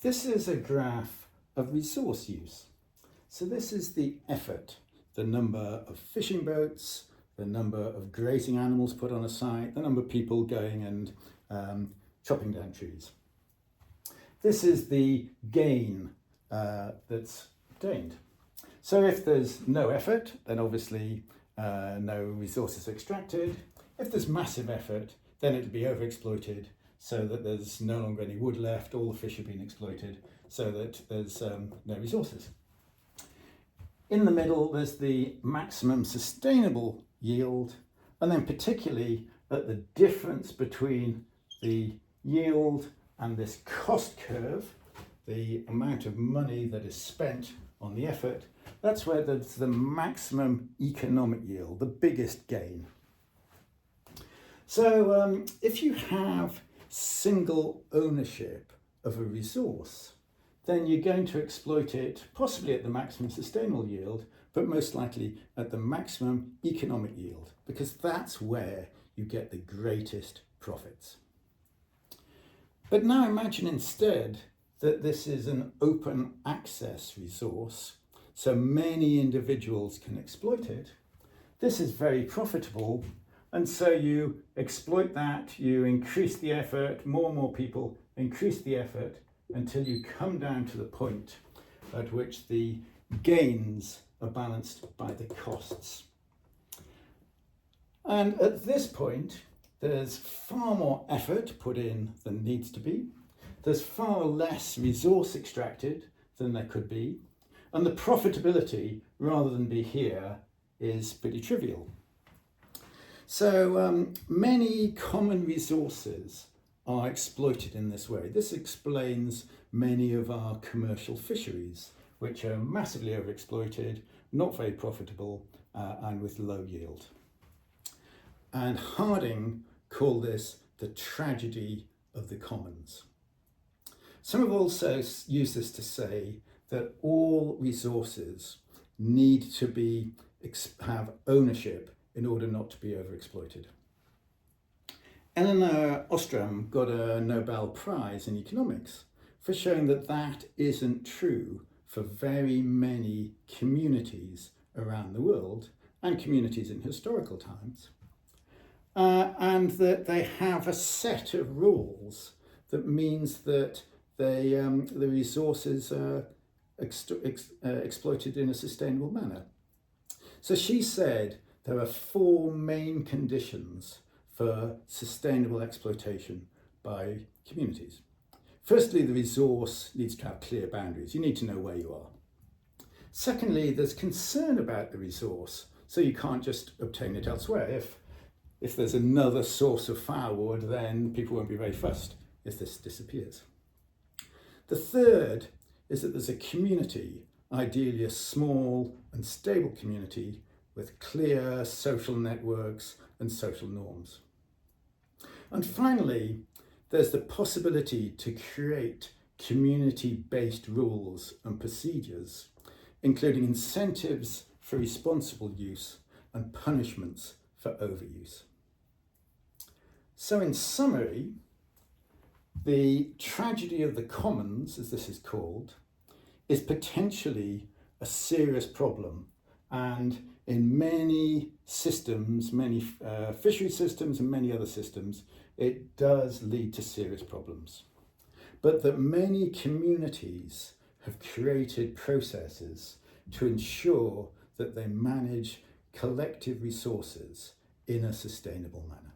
This is a graph of resource use. So this is the effort, the number of fishing boats, the number of grazing animals put on a site, the number of people going and chopping down trees. This is the gain that's gained. So if there's no effort, then obviously no resources extracted. If there's massive effort, then it'll be overexploited so that there's no longer any wood left, all the fish have been exploited, so that there's no resources. In the middle, there's the maximum sustainable yield, and then particularly at the difference between the yield and this cost curve, the amount of money that is spent on the effort, that's where there's the maximum economic yield, the biggest gain. So if you have single ownership of a resource, then you're going to exploit it possibly at the maximum sustainable yield, but most likely at the maximum economic yield, because that's where you get the greatest profits. But now imagine instead that this is an open access resource, so many individuals can exploit it. This is very profitable, and so you exploit that, you increase the effort, more and more people increase the effort until you come down to the point at which the gains are balanced by the costs. And at this point, there's far more effort put in than needs to be. There's far less resource extracted than there could be. And the profitability, rather than be here, is pretty trivial. So many common resources are exploited in this way. This explains many of our commercial fisheries, which are massively overexploited, not very profitable, and with low yield. And Harding called this the tragedy of the commons. Some have also used this to say that all resources need to have ownership in order not to be overexploited. Elinor Ostrom got a Nobel Prize in economics for showing that that isn't true for very many communities around the world and communities in historical times. And that they have a set of rules that means that the resources are exploited in a sustainable manner. So she said there are 4 main conditions for sustainable exploitation by communities. Firstly, the resource needs to have clear boundaries. You need to know where you are. Secondly, there's concern about the resource, so you can't just obtain it elsewhere. If there's another source of firewood, then people won't be very fussed if this disappears. The third is that there's a community, ideally a small and stable community with clear social networks and social norms. And finally, there's the possibility to create community-based rules and procedures, including incentives for responsible use and punishments for overuse. So in summary, the tragedy of the commons, as this is called, is potentially a serious problem, and in many systems, many fishery systems and many other systems, it does lead to serious problems. But that many communities have created processes to ensure that they manage collective resources in a sustainable manner.